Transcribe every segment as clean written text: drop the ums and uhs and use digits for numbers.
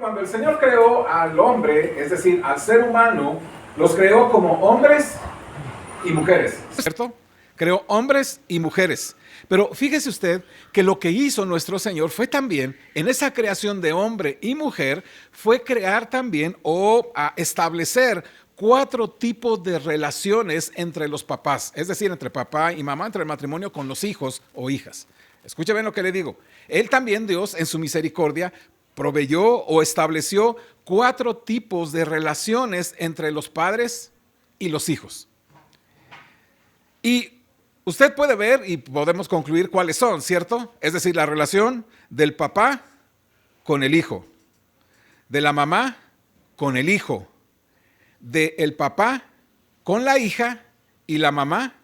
Cuando el Señor creó al hombre, es decir, al ser humano, los creó como hombres y mujeres, ¿cierto? Creó hombres y mujeres. Pero fíjese usted que lo que hizo nuestro Señor fue también, en esa creación de hombre y mujer, fue crear también o establecer 4 tipos de relaciones entre los papás, es decir, entre papá y mamá, entre el matrimonio con los hijos o hijas. Escuche bien lo que le digo. Él también, Dios, en su misericordia, proveyó o estableció 4 tipos de relaciones entre los padres y los hijos. Y usted puede ver y podemos concluir cuáles son, ¿cierto? Es decir, la relación del papá con el hijo, de la mamá con el hijo, del papá con la hija y la mamá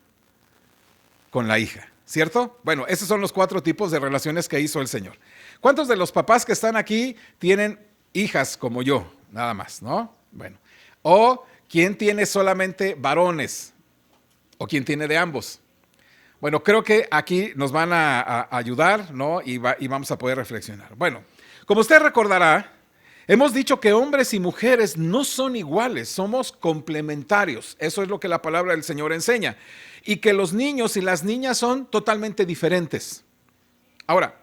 con la hija, ¿cierto? Bueno, esos son los 4 tipos de relaciones que hizo el Señor. ¿Cuántos de los papás que están aquí tienen hijas como yo? Nada más, ¿no? Bueno. ¿O quién tiene solamente varones? ¿O quién tiene de ambos? Bueno, creo que aquí nos van a ayudar, ¿no? Y vamos a poder reflexionar. Bueno, como usted recordará, hemos dicho que hombres y mujeres no son iguales, somos complementarios. Eso es lo que la palabra del Señor enseña. Y que los niños y las niñas son totalmente diferentes. Ahora,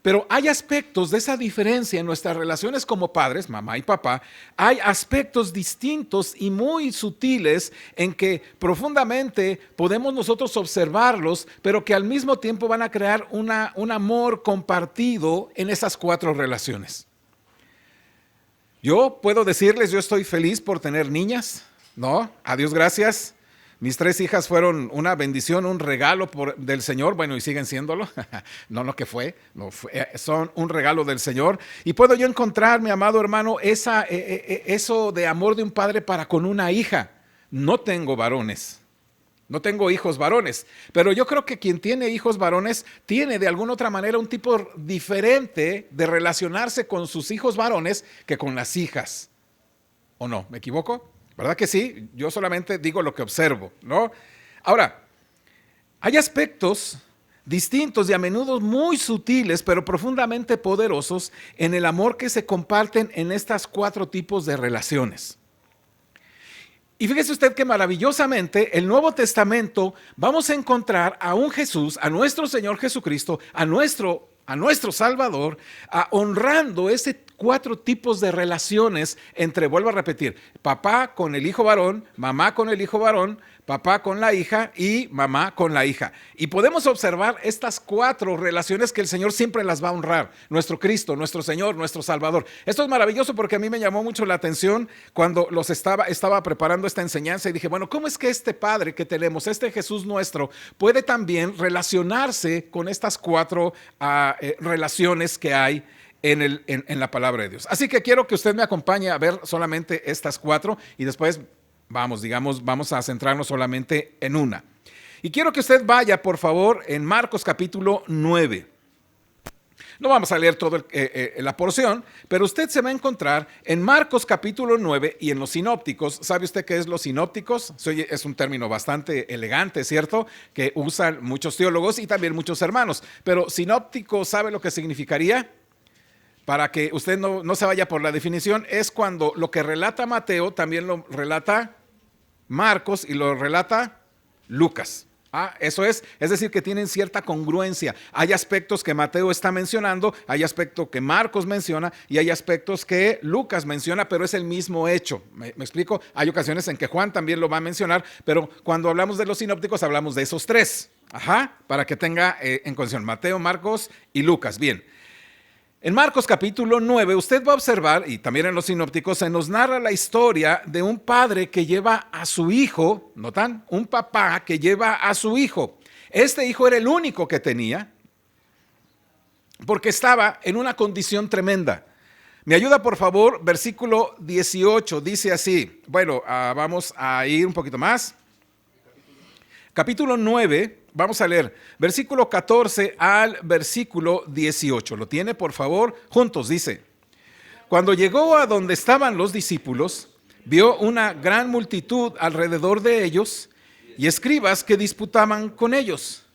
pero hay aspectos de esa diferencia en nuestras relaciones como padres, mamá y papá. Hay aspectos distintos y muy sutiles en que profundamente podemos nosotros observarlos, pero que al mismo tiempo van a crear un amor compartido en esas 4 relaciones. Yo puedo decirles, yo estoy feliz por tener niñas, ¿no? A Dios gracias. Mis 3 hijas fueron una bendición, un regalo del Señor, bueno, y siguen siéndolo, no que son un regalo del Señor. Y puedo yo encontrar, mi amado hermano, eso de amor de un padre para con una hija. No tengo varones, no tengo hijos varones, pero yo creo que quien tiene hijos varones tiene de alguna otra manera un tipo diferente de relacionarse con sus hijos varones que con las hijas. ¿O no? ¿Me equivoco? ¿Verdad que sí? Yo solamente digo lo que observo, ¿no? Ahora, hay aspectos distintos y a menudo muy sutiles, pero profundamente poderosos en el amor que se comparten en estas 4 tipos de relaciones. Y fíjese usted que maravillosamente el Nuevo Testamento vamos a encontrar a un Jesús, a nuestro Señor Jesucristo, a nuestro Salvador, honrando ese 4 tipos de relaciones entre, vuelvo a repetir, papá con el hijo varón, mamá con el hijo varón, papá con la hija y mamá con la hija. Y podemos observar estas 4 relaciones que el Señor siempre las va a honrar. Nuestro Cristo, nuestro Señor, nuestro Salvador. Esto es maravilloso porque a mí me llamó mucho la atención cuando estaba preparando esta enseñanza y dije, bueno, ¿cómo es que este Padre que tenemos, este Jesús nuestro, puede también relacionarse con estas 4 relaciones que hay en la palabra de Dios? Así que quiero que usted me acompañe a ver solamente estas 4 y después vamos a centrarnos solamente en una. Y quiero que usted vaya, por favor, en Marcos capítulo 9. No vamos a leer toda la porción, pero usted se va a encontrar en Marcos capítulo 9 y en los sinópticos. ¿Sabe usted qué es los sinópticos? Es un término bastante elegante, ¿cierto? Que usan muchos teólogos y también muchos hermanos. Pero sinóptico, ¿sabe lo que significaría? Para que usted no se vaya por la definición, es cuando lo que relata Mateo también lo relata Marcos y lo relata Lucas. Eso es decir, que tienen cierta congruencia. Hay aspectos que Mateo está mencionando, hay aspectos que Marcos menciona y hay aspectos que Lucas menciona, pero es el mismo hecho. ¿Me explico? Hay ocasiones en que Juan también lo va a mencionar, pero cuando hablamos de los sinópticos hablamos de esos 3. Para que tenga en consideración Mateo, Marcos y Lucas. Bien. En Marcos capítulo 9 usted va a observar, y también en los sinópticos, se nos narra la historia de un padre que lleva a su hijo, ¿notan? Un papá que lleva a su hijo. Este hijo era el único que tenía, porque estaba en una condición tremenda. Me ayuda por favor, versículo 18, dice así. Bueno, vamos a ir un poquito más. Capítulo 9. Vamos a leer versículo 14 al versículo 18. ¿Lo tiene, por favor? Juntos, dice. Cuando llegó a donde estaban los discípulos, vio una gran multitud alrededor de ellos y escribas que disputaban con ellos.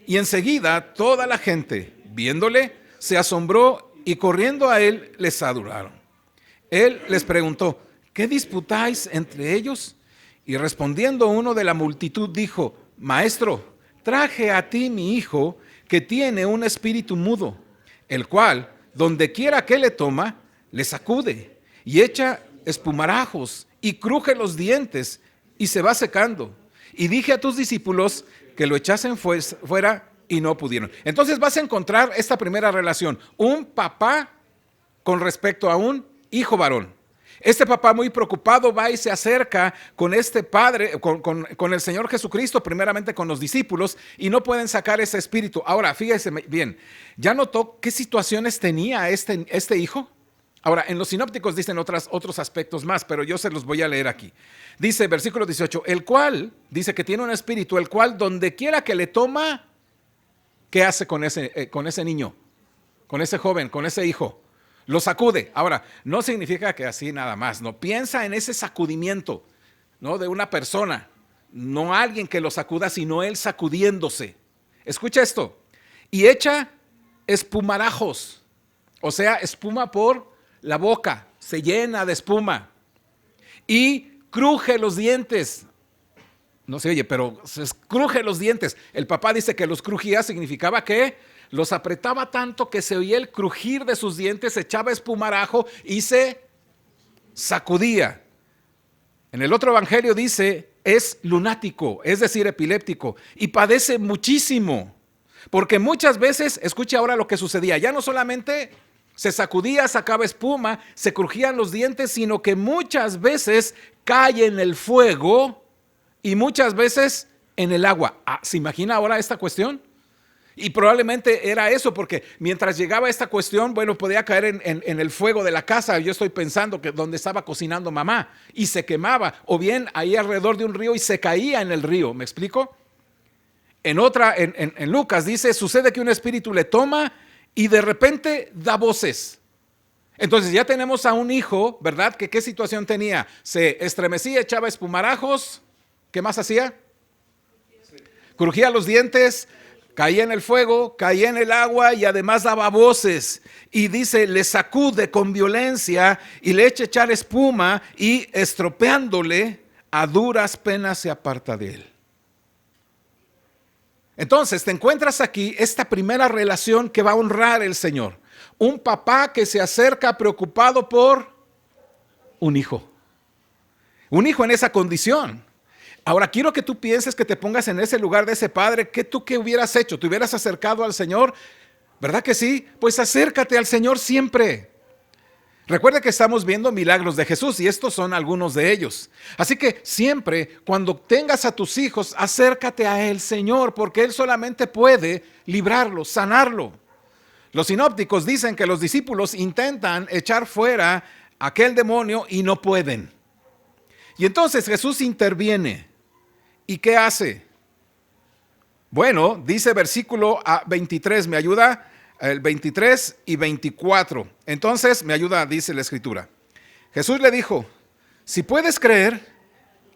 Y enseguida toda la gente, viéndole, se asombró y corriendo a él les adoraron. Él les preguntó, ¿qué disputáis entre ellos? Y respondiendo uno de la multitud dijo, Maestro, traje a ti mi hijo que tiene un espíritu mudo, el cual, donde quiera que le toma, le sacude y echa espumarajos y cruje los dientes y se va secando. Y dije a tus discípulos que lo echasen fuera y no pudieron. Entonces vas a encontrar esta primera relación, un papá con respecto a un hijo varón. Este papá muy preocupado va y se acerca con este padre, con el Señor Jesucristo, primeramente con los discípulos, y no pueden sacar ese espíritu. Ahora, fíjese bien, ¿ya notó qué situaciones tenía este hijo? Ahora, en los sinópticos dicen otros aspectos más, pero yo se los voy a leer aquí. Dice, versículo 18, el cual, dice que tiene un espíritu, el cual donde quiera que le toma, ¿qué hace con ese niño? Con ese joven, con ese hijo. Lo sacude. Ahora, no significa que así nada más, no. Piensa en ese sacudimiento, ¿no? De una persona, no alguien que lo sacuda, sino él sacudiéndose. Escucha esto. Y echa espumarajos, o sea, espuma por la boca, se llena de espuma. Y cruje los dientes. No se oye, pero se cruje los dientes. El papá dice que los crujía, significaba que los apretaba tanto que se oía el crujir de sus dientes, se echaba espumarajo y se sacudía. En el otro evangelio dice, es lunático, es decir, epiléptico, y padece muchísimo. Porque muchas veces, escuche ahora lo que sucedía, ya no solamente se sacudía, sacaba espuma, se crujían los dientes, sino que muchas veces cae en el fuego y muchas veces en el agua. ¿Se imagina ahora esta cuestión? Y probablemente era eso, porque mientras llegaba esta cuestión, bueno, podía caer en el fuego de la casa. Yo estoy pensando que donde estaba cocinando mamá y se quemaba, o bien ahí alrededor de un río y se caía en el río. ¿Me explico? En Lucas dice, sucede que un espíritu le toma y de repente da voces. Entonces ya tenemos a un hijo, ¿verdad? Que ¿qué situación tenía? Se estremecía, echaba espumarajos. ¿Qué más hacía? Crujía los dientes, caía en el fuego, caía en el agua y además daba voces. Y dice, le sacude con violencia y le echa echar espuma y estropeándole, a duras penas se aparta de él. Entonces te encuentras aquí esta primera relación que va a honrar el Señor. Un papá que se acerca preocupado por un hijo. Un hijo en esa condición. Ahora quiero que tú pienses, que te pongas en ese lugar de ese padre. ¿Qué hubieras hecho? ¿Te hubieras acercado al Señor? ¿Verdad que sí? Pues acércate al Señor siempre. Recuerda que estamos viendo milagros de Jesús y estos son algunos de ellos. Así que siempre cuando tengas a tus hijos, acércate a el Señor, porque Él solamente puede librarlo, sanarlo. Los sinópticos dicen que los discípulos intentan echar fuera aquel demonio y no pueden. Y entonces Jesús interviene. ¿Y qué hace? Bueno, dice versículo 23, ¿me ayuda? El 23 y 24. Entonces, me ayuda, dice la Escritura. Jesús le dijo, si puedes creer,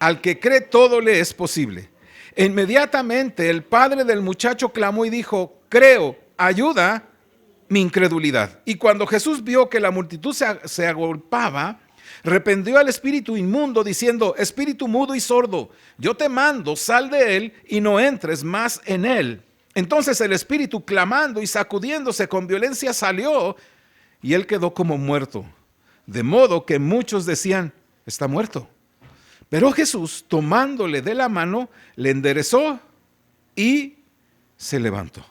al que cree todo le es posible. Inmediatamente el padre del muchacho clamó y dijo, creo, ayuda mi incredulidad. Y cuando Jesús vio que la multitud se agolpaba, reprendió al espíritu inmundo diciendo, espíritu mudo y sordo, yo te mando, sal de él y no entres más en él. Entonces el espíritu, clamando y sacudiéndose con violencia, salió y él quedó como muerto. De modo que muchos decían, está muerto. Pero Jesús, tomándole de la mano, le enderezó y se levantó.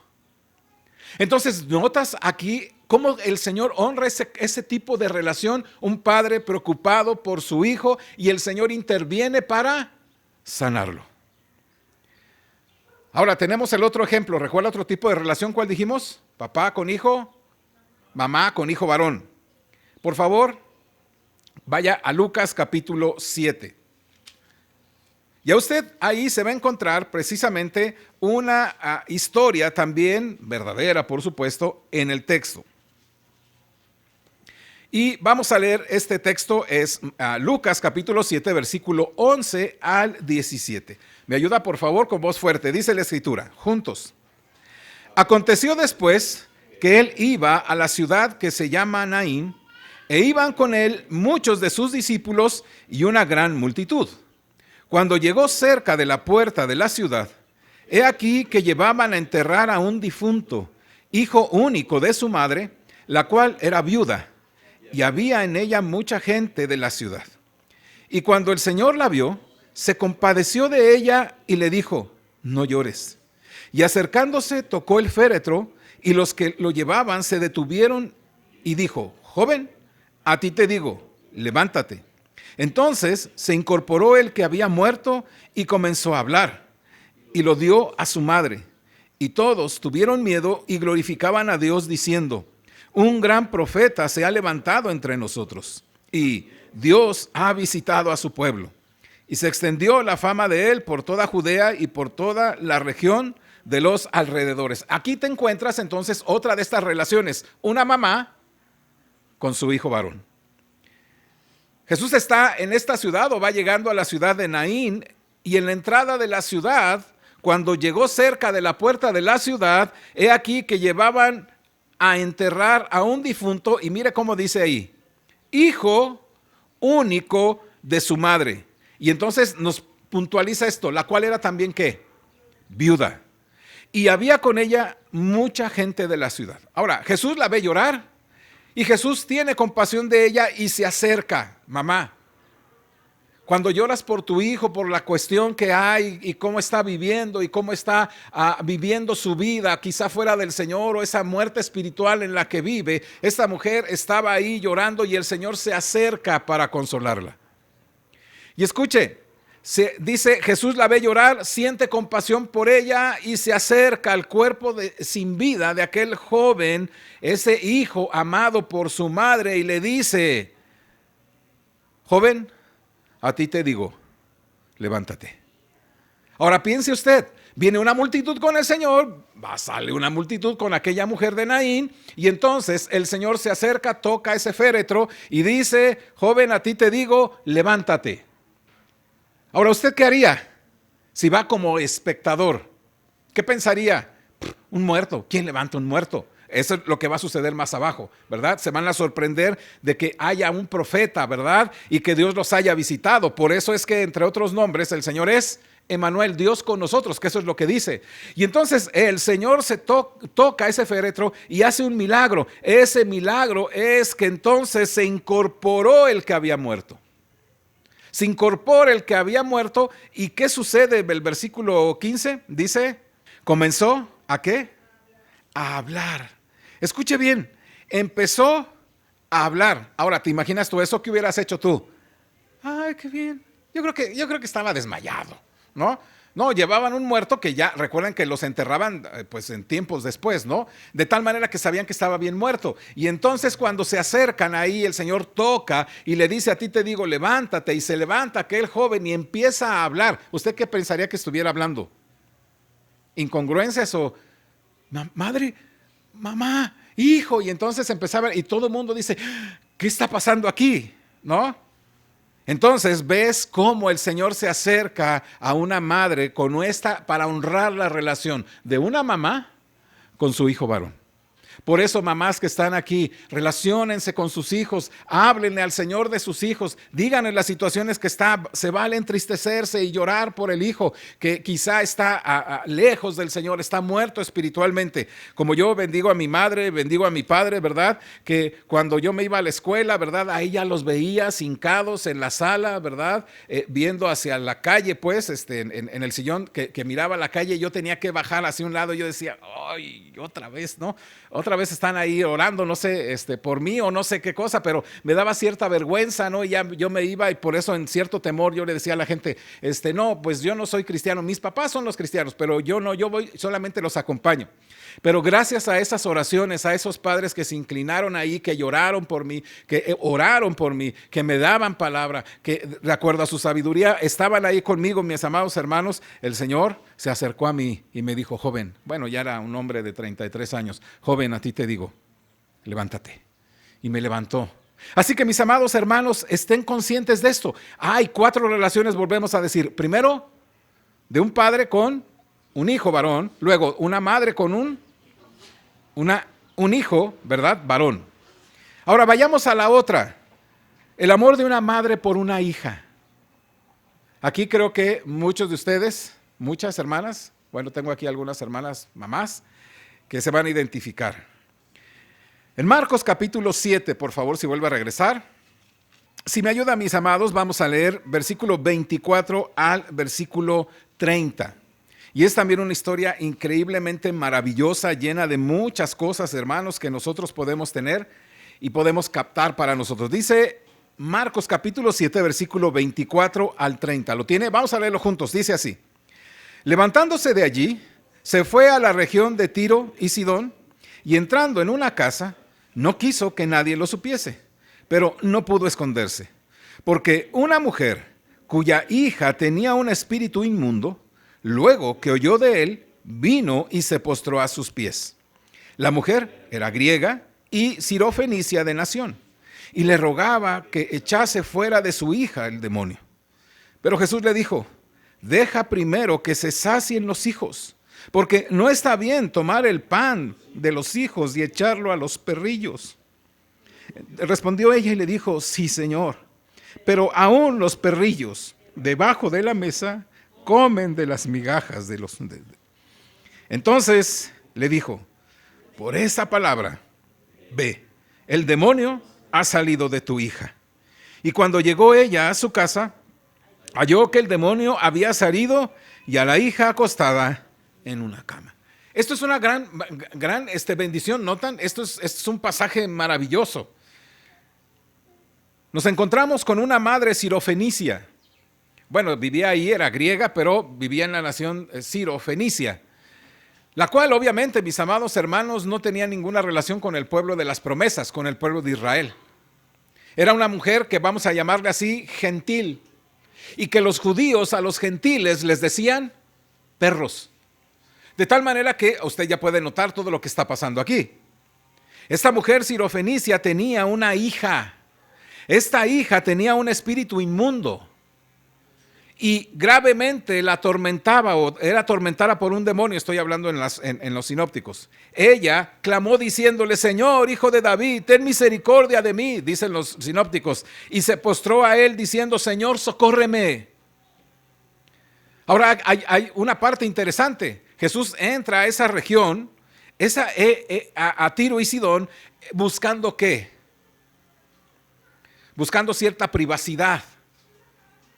Entonces, ¿notas aquí cómo el Señor honra ese tipo de relación? Un padre preocupado por su hijo y el Señor interviene para sanarlo. Ahora tenemos el otro ejemplo. ¿Recuerda otro tipo de relación? ¿Cuál dijimos? Papá con hijo, mamá con hijo varón. Por favor, vaya a Lucas capítulo 7. Y a usted ahí se va a encontrar precisamente una historia también verdadera, por supuesto, en el texto. Y vamos a leer este texto, es Lucas capítulo 7, versículo 11 al 17. Me ayuda por favor con voz fuerte, dice la Escritura, juntos. Aconteció después que él iba a la ciudad que se llama Naín, E iban con él muchos de sus discípulos y una gran multitud. Cuando llegó cerca de la puerta de la ciudad, he aquí que llevaban a enterrar a un difunto, hijo único de su madre, la cual era viuda, y había en ella mucha gente de la ciudad. Y cuando el Señor la vio, se compadeció de ella y le dijo: no llores. Y acercándose tocó el féretro, y los que lo llevaban se detuvieron y dijo: joven, a ti te digo, levántate. Entonces se incorporó el que había muerto y comenzó a hablar, y lo dio a su madre. Y todos tuvieron miedo y glorificaban a Dios diciendo: un gran profeta se ha levantado entre nosotros, y Dios ha visitado a su pueblo. Y se extendió la fama de él por toda Judea y por toda la región de los alrededores. Aquí te encuentras entonces otra de estas relaciones, una mamá con su hijo varón. Jesús está en esta ciudad o va llegando a la ciudad de Naín, y en la entrada de la ciudad, cuando llegó cerca de la puerta de la ciudad, he aquí que llevaban a enterrar a un difunto, y mire cómo dice ahí: hijo único de su madre. Y entonces nos puntualiza esto, la cual era también ¿qué? Viuda. Y había con ella mucha gente de la ciudad. Ahora, Jesús la ve llorar y Jesús tiene compasión de ella y se acerca. Mamá, cuando lloras por tu hijo, por la cuestión que hay y cómo está viviendo y cómo está viviendo su vida, quizá fuera del Señor, o esa muerte espiritual en la que vive, esta mujer estaba ahí llorando y el Señor se acerca para consolarla. Y escuche, dice, Jesús la ve llorar, siente compasión por ella y se acerca al cuerpo sin vida de aquel joven, ese hijo amado por su madre, y le dice: joven, a ti te digo, levántate. Ahora piense usted, viene una multitud con el Señor, sale una multitud con aquella mujer de Naín, y entonces el Señor se acerca, toca ese féretro y dice: joven, a ti te digo, levántate. Ahora, ¿usted qué haría si va como espectador? ¿Qué pensaría? Un muerto. ¿Quién levanta un muerto? Eso es lo que va a suceder más abajo, ¿verdad? Se van a sorprender de que haya un profeta, ¿verdad? Y que Dios los haya visitado. Por eso es que, entre otros nombres, el Señor es Emmanuel, Dios con nosotros, que eso es lo que dice. Y entonces el Señor se toca ese féretro y hace un milagro. Ese milagro es que entonces se incorporó el que había muerto. Se incorpora el que había muerto. ¿Y qué sucede? El versículo 15 dice: comenzó ¿a qué? A hablar. Escuche bien, empezó a hablar. Ahora, ¿te imaginas tú eso? ¿Qué hubieras hecho tú? Ay, qué bien. Yo creo que estaba desmayado, ¿no? No, llevaban un muerto que ya, recuerden que los enterraban pues en tiempos después, ¿no? De tal manera que sabían que estaba bien muerto. Y entonces cuando se acercan ahí, el Señor toca y le dice: a ti te digo, levántate. Y se levanta aquel joven y empieza a hablar. ¿Usted qué pensaría que estuviera hablando? ¿Incongruencias o madre, mamá, hijo? Y entonces empezaba, y todo el mundo dice: ¿qué está pasando aquí? ¿No? Entonces ves cómo el Señor se acerca a una madre para honrar la relación de una mamá con su hijo varón. Por eso, mamás que están aquí, relaciónense con sus hijos, háblenle al Señor de sus hijos, díganle las situaciones que se vale entristecerse y llorar por el hijo que quizá está lejos del Señor, está muerto espiritualmente. Como yo bendigo a mi madre, bendigo a mi padre, ¿verdad? Que cuando yo me iba a la escuela, ¿verdad? Ahí ya los veía hincados en la sala, ¿verdad? Viendo hacia la calle, pues, en el sillón que miraba la calle. Yo tenía que bajar hacia un lado y yo decía: ¡ay, otra vez, ¿no? Otra vez están ahí orando, no sé, por mí o no sé qué cosa, pero me daba cierta vergüenza, ¿no? Y ya yo me iba, y por eso en cierto temor yo le decía a la gente: no, pues yo no soy cristiano, mis papás son los cristianos, pero yo no, yo voy, solamente los acompaño. Pero gracias a esas oraciones, a esos padres que se inclinaron ahí, que lloraron por mí, que oraron por mí, que me daban palabra, que de acuerdo a su sabiduría estaban ahí conmigo, mis amados hermanos, el Señor se acercó a mí y me dijo: joven, bueno, ya era un hombre de 33 años, joven, a ti te digo, levántate. Y me levantó. Así que, mis amados hermanos, estén conscientes de esto. Hay 4 relaciones, volvemos a decir. Primero, de un padre con un hijo varón. Luego, una madre con un hijo, ¿verdad? Varón. Ahora vayamos a la otra. El amor de una madre por una hija. Aquí creo que muchos de ustedes, muchas hermanas, bueno, tengo aquí algunas hermanas, mamás, que se van a identificar. En Marcos capítulo 7, por favor, si vuelve a regresar. Si me ayudan, mis amados, vamos a leer versículo 24 al versículo 30. Y es también una historia increíblemente maravillosa, llena de muchas cosas, hermanos, que nosotros podemos tener y podemos captar para nosotros. Dice Marcos capítulo 7, versículo 24 al 30. ¿Lo tiene? Vamos a leerlo juntos. Dice así. Levantándose de allí, se fue a la región de Tiro y Sidón, y entrando en una casa, no quiso que nadie lo supiese, pero no pudo esconderse, porque una mujer cuya hija tenía un espíritu inmundo, luego que oyó de él, vino y se postró a sus pies. La mujer era griega y sirofenicia de nación, y le rogaba que echase fuera de su hija el demonio. Pero Jesús le dijo, deja primero que se sacien los hijos, porque no está bien tomar el pan de los hijos y echarlo a los perrillos. Respondió ella y le dijo, sí, Señor, pero aún los perrillos debajo de la mesa comen de las migajas de los... Entonces le dijo, por esa palabra, ve, el demonio ha salido de tu hija. Y cuando llegó ella a su casa, halló que el demonio había salido y a la hija acostada en una cama. Esto es una gran bendición, ¿notan? Esto es un pasaje maravilloso. Nos encontramos con una madre sirofenicia. Bueno, vivía ahí, era griega, pero vivía en la nación sirofenicia, la cual obviamente, mis amados hermanos, no tenía ninguna relación con el pueblo de las promesas, con el pueblo de Israel. Era una mujer que vamos a llamarle así, gentil, y que los judíos a los gentiles les decían perros. De tal manera que usted ya puede notar todo lo que está pasando aquí. Esta mujer sirofenicia tenía una hija. Esta hija tenía un espíritu inmundo y gravemente la atormentaba o era atormentada por un demonio. Estoy hablando en los sinópticos. Ella clamó diciéndole, Señor, hijo de David, ten misericordia de mí, dicen los sinópticos, y se postró a él diciendo, Señor, socórreme. Ahora hay una parte interesante. Jesús entra a esa región, a Tiro y Sidón, buscando ¿qué? Buscando cierta privacidad.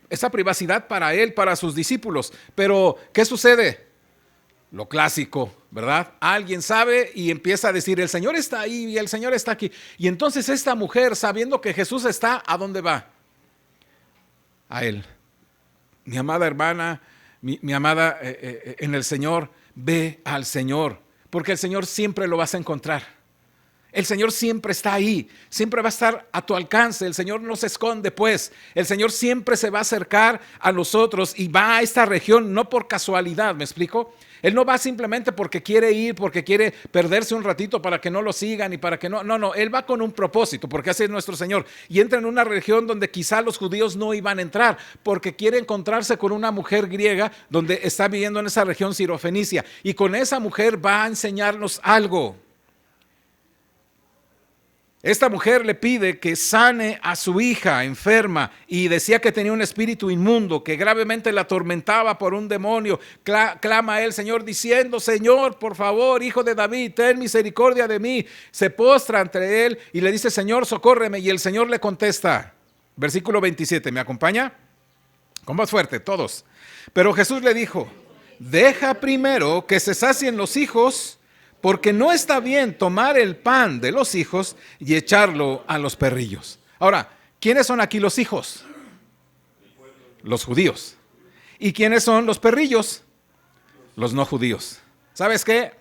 Esa privacidad para él, para sus discípulos. Pero, ¿qué sucede? Lo clásico, ¿verdad? Alguien sabe y empieza a decir, el Señor está ahí y el Señor está aquí. Y entonces esta mujer, sabiendo que Jesús está, ¿a dónde va? A él. Mi amada hermana, mi amada en el Señor, ve al Señor, porque el Señor siempre lo vas a encontrar. El Señor siempre está ahí, siempre va a estar a tu alcance. El Señor no se esconde, pues. El Señor siempre se va a acercar a nosotros y va a esta región no por casualidad, ¿me explico? Él no va simplemente porque quiere ir, porque quiere perderse un ratito para que no lo sigan y para que no. No, Él va con un propósito, porque así es nuestro Señor. Y entra en una región donde quizá los judíos no iban a entrar, porque quiere encontrarse con una mujer griega donde está viviendo en esa región sirofenicia. Y con esa mujer va a enseñarnos algo. Esta mujer le pide que sane a su hija enferma y decía que tenía un espíritu inmundo que gravemente la atormentaba por un demonio. Clama a él, Señor, diciendo, Señor, por favor, hijo de David, ten misericordia de mí. Se postra ante él y le dice, Señor, socórreme. Y el Señor le contesta, versículo 27, ¿me acompaña? Con voz fuerte, todos. Pero Jesús le dijo, deja primero que se sacien los hijos, porque no está bien tomar el pan de los hijos y echarlo a los perrillos. Ahora, ¿quiénes son aquí los hijos? Los judíos. ¿Y quiénes son los perrillos? Los no judíos. ¿Sabes qué?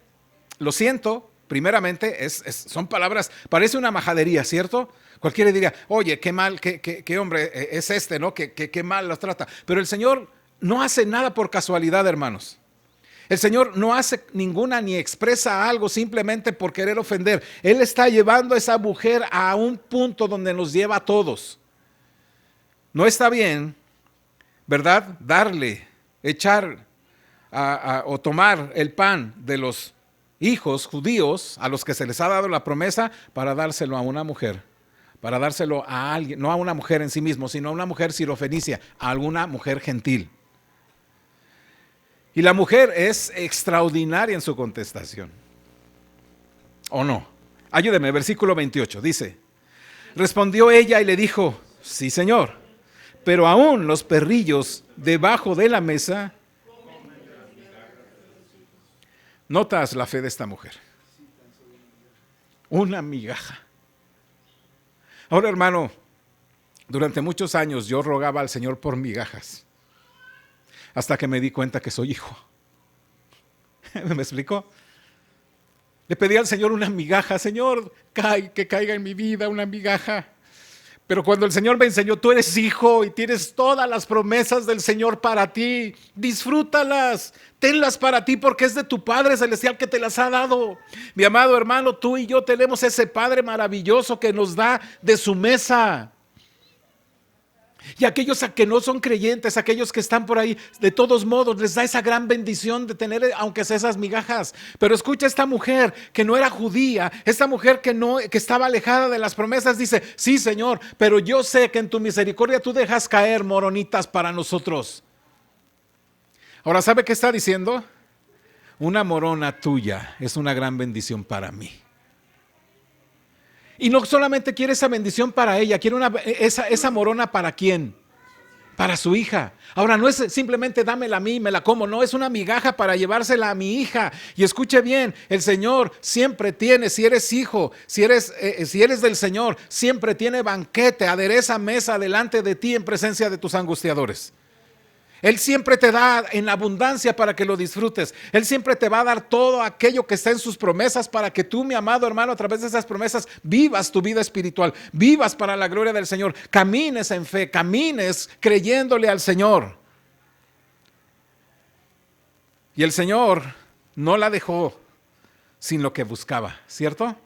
Lo siento, primeramente, son palabras, parece una majadería, ¿cierto? Cualquiera diría, oye, qué mal, qué hombre es este, ¿no? Qué mal los trata. Pero el Señor no hace nada por casualidad, hermanos. El Señor no hace ninguna ni expresa algo simplemente por querer ofender. Él está llevando a esa mujer a un punto donde nos lleva a todos. No está bien, ¿verdad? Darle, echar o tomar el pan de los hijos judíos a los que se les ha dado la promesa para dárselo a una mujer para dárselo a alguien, no a una mujer en sí mismo, sino a una mujer sirofenicia, a alguna mujer gentil. Y la mujer es extraordinaria en su contestación. ¿O no? Ayúdeme, versículo 28, dice, respondió ella y le dijo, sí, Señor, pero aún los perrillos debajo de la mesa. Notas la fe de esta mujer. Una migaja. Ahora, hermano, durante muchos años yo rogaba al Señor por migajas, hasta que me di cuenta que soy hijo. ¿Me explico? Le pedí al Señor una migaja, Señor, que caiga en mi vida una migaja. Pero cuando el Señor me enseñó, tú eres hijo y tienes todas las promesas del Señor para ti, disfrútalas, tenlas para ti porque es de tu Padre Celestial que te las ha dado. Mi amado hermano, tú y yo tenemos ese Padre maravilloso que nos da de su mesa. Y aquellos que no son creyentes, aquellos que están por ahí, de todos modos les da esa gran bendición de tener, aunque sea esas migajas. Pero escucha, esta mujer que no era judía, esta mujer que estaba alejada de las promesas, dice, sí, Señor, pero yo sé que en tu misericordia tú dejas caer moronitas para nosotros. Ahora, ¿sabe qué está diciendo? Una morona tuya es una gran bendición para mí. Y no solamente quiere esa bendición para ella, quiere esa morona ¿para quién? Para su hija. Ahora no es simplemente dámela a mí, me la como, no, es una migaja para llevársela a mi hija. Y escuche bien, el Señor siempre tiene, si eres hijo, si eres del Señor, siempre tiene banquete, adereza mesa delante de ti en presencia de tus angustiadores. Él siempre te da en abundancia para que lo disfrutes. Él siempre te va a dar todo aquello que está en sus promesas para que tú, mi amado hermano, a través de esas promesas vivas tu vida espiritual, vivas para la gloria del Señor, camines en fe, camines creyéndole al Señor. Y el Señor no la dejó sin lo que buscaba, ¿cierto?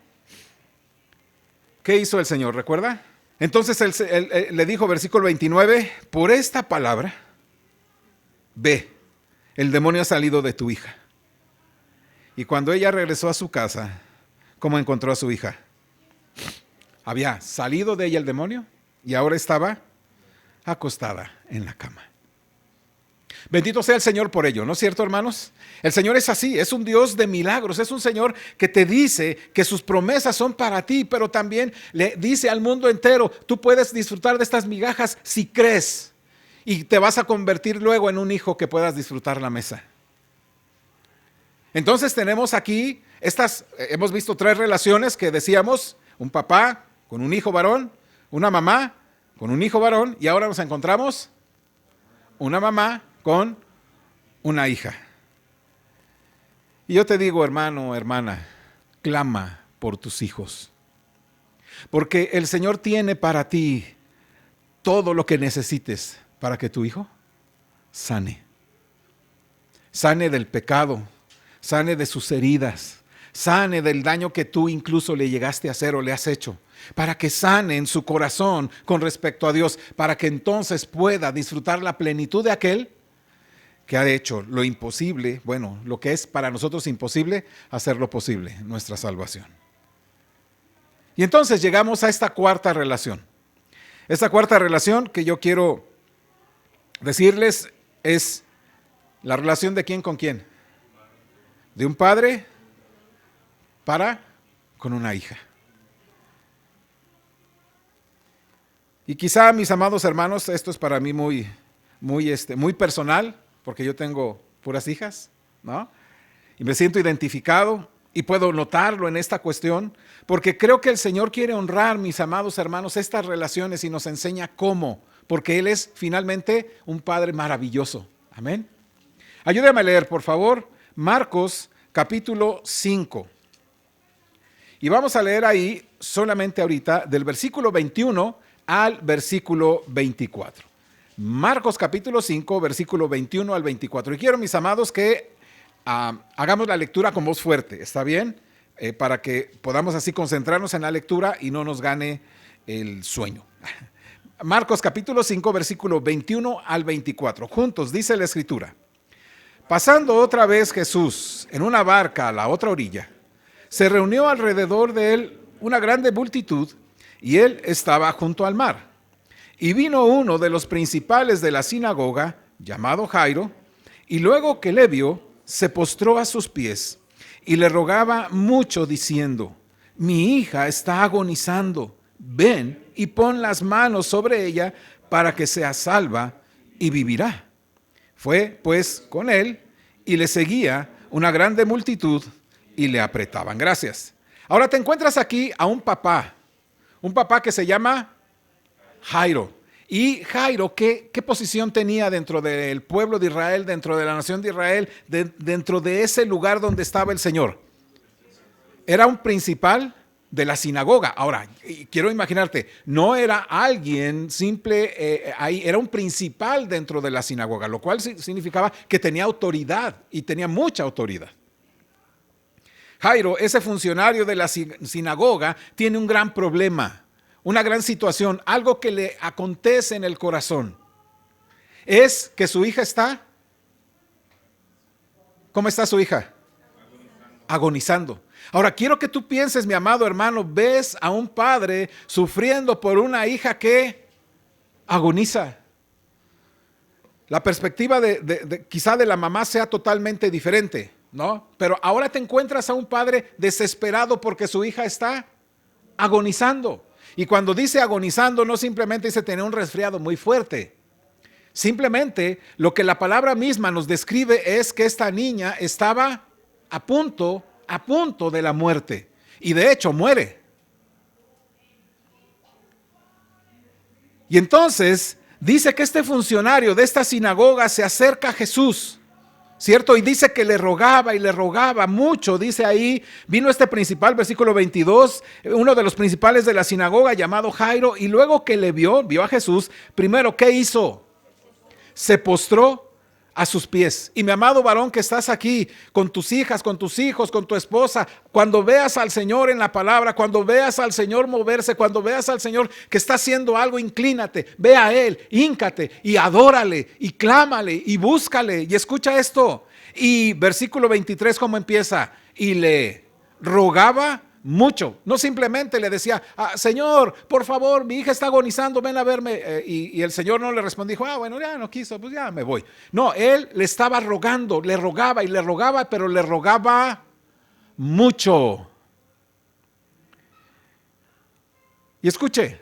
¿Qué hizo el Señor? ¿Recuerda? Entonces él le dijo, versículo 29, por esta palabra, ve, el demonio ha salido de tu hija. Y cuando ella regresó a su casa, ¿cómo encontró a su hija? Había salido de ella el demonio y ahora estaba acostada en la cama. Bendito sea el Señor por ello, ¿no es cierto, hermanos? El Señor es así, es un Dios de milagros, es un Señor que te dice que sus promesas son para ti, pero también le dice al mundo entero, tú puedes disfrutar de estas migajas si crees. Y te vas a convertir luego en un hijo que puedas disfrutar la mesa. Entonces tenemos aquí hemos visto 3 relaciones que decíamos, un papá con un hijo varón, una mamá con un hijo varón, y ahora nos encontramos una mamá con una hija. Y yo te digo, hermano, hermana, clama por tus hijos, porque el Señor tiene para ti todo lo que necesites para que tu hijo sane del pecado, sane de sus heridas, sane del daño que tú incluso le llegaste a hacer o le has hecho, para que sane en su corazón con respecto a Dios, para que entonces pueda disfrutar la plenitud de aquel que ha hecho lo imposible, bueno, lo que es para nosotros imposible, hacerlo posible, nuestra salvación. Y entonces llegamos a esta cuarta relación. Esta cuarta relación que yo quiero decirles es la relación de quién con quién. De un padre con una hija. Y quizá, mis amados hermanos, esto es para mí muy personal, porque yo tengo puras hijas, ¿no? Y me siento identificado y puedo notarlo en esta cuestión, porque creo que el Señor quiere honrar, mis amados hermanos, estas relaciones y nos enseña cómo, porque Él es finalmente un Padre maravilloso. Amén. Ayúdame a leer, por favor, Marcos capítulo 5. Y vamos a leer ahí solamente ahorita del versículo 21 al versículo 24. Marcos capítulo 5, versículo 21 al 24. Y quiero, mis amados, que hagamos la lectura con voz fuerte, ¿está bien? Para que podamos así concentrarnos en la lectura y no nos gane el sueño. Marcos capítulo 5, versículo 21 al 24. Juntos dice la Escritura. Pasando otra vez Jesús en una barca a la otra orilla, se reunió alrededor de él una grande multitud y él estaba junto al mar. Y vino uno de los principales de la sinagoga, llamado Jairo, y luego que le vio, se postró a sus pies y le rogaba mucho diciendo: mi hija está agonizando, ven y pon las manos sobre ella para que sea salva y vivirá. Fue pues con él y le seguía una grande multitud y le apretaban. Gracias. Ahora te encuentras aquí a un papá que se llama Jairo. Y Jairo, ¿qué posición tenía dentro del pueblo de Israel, dentro de la nación de Israel, dentro de ese lugar donde estaba el Señor? Era un principal de la sinagoga. Ahora, quiero imaginarte, no era alguien simple, ahí era un principal dentro de la sinagoga, lo cual significaba que tenía autoridad y tenía mucha autoridad. Jairo, ese funcionario de la sinagoga, tiene un gran problema, una gran situación, algo que le acontece en el corazón. Es que su hija está, ¿cómo está su hija? Agonizando. Ahora, quiero que tú pienses, mi amado hermano, ves a un padre sufriendo por una hija que agoniza. La perspectiva quizá de la mamá sea totalmente diferente, ¿no? Pero ahora te encuentras a un padre desesperado porque su hija está agonizando. Y cuando dice agonizando, no simplemente dice tener un resfriado muy fuerte. Simplemente lo que la palabra misma nos describe es que esta niña estaba a punto de la muerte. Y de hecho muere. Y entonces dice que este funcionario de esta sinagoga se acerca a Jesús, ¿cierto? Y dice que le rogaba mucho. Dice ahí, vino este principal, versículo 22, uno de los principales de la sinagoga llamado Jairo, y luego que le vio a Jesús, primero, ¿qué hizo? Se postró a sus pies. Y mi amado varón que estás aquí, con tus hijas, con tus hijos, con tu esposa, cuando veas al Señor en la palabra, cuando veas al Señor moverse, cuando veas al Señor que está haciendo algo, inclínate, ve a Él, híncate y adórale y clámale y búscale. Y escucha esto. Y versículo 23, ¿cómo empieza? Y le rogaba mucho, no simplemente le decía, Señor, por favor, mi hija está agonizando, ven a verme, y el Señor no le respondió, dijo, bueno, ya no quiso, pues ya me voy. No, él le estaba rogando, le rogaba y le rogaba, pero le rogaba mucho. Y escuche,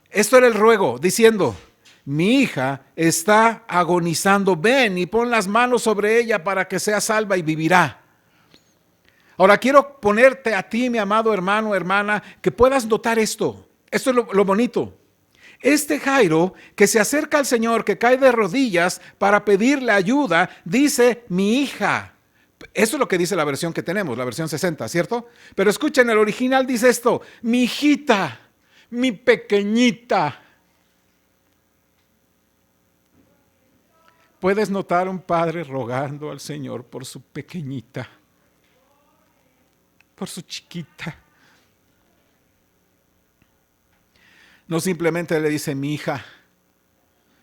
esto era el ruego, diciendo, mi hija está agonizando, ven y pon las manos sobre ella para que sea salva y vivirá. Ahora quiero ponerte a ti, mi amado hermano, hermana, que puedas notar esto. Esto es lo bonito. Este Jairo que se acerca al Señor, que cae de rodillas para pedirle ayuda, dice, mi hija. Eso es lo que dice la versión que tenemos, la versión 60, ¿cierto? Pero escuchen, el original dice esto, mi hijita, mi pequeñita. Puedes notar un padre rogando al Señor por su pequeñita, por su chiquita. No simplemente le dice mi hija,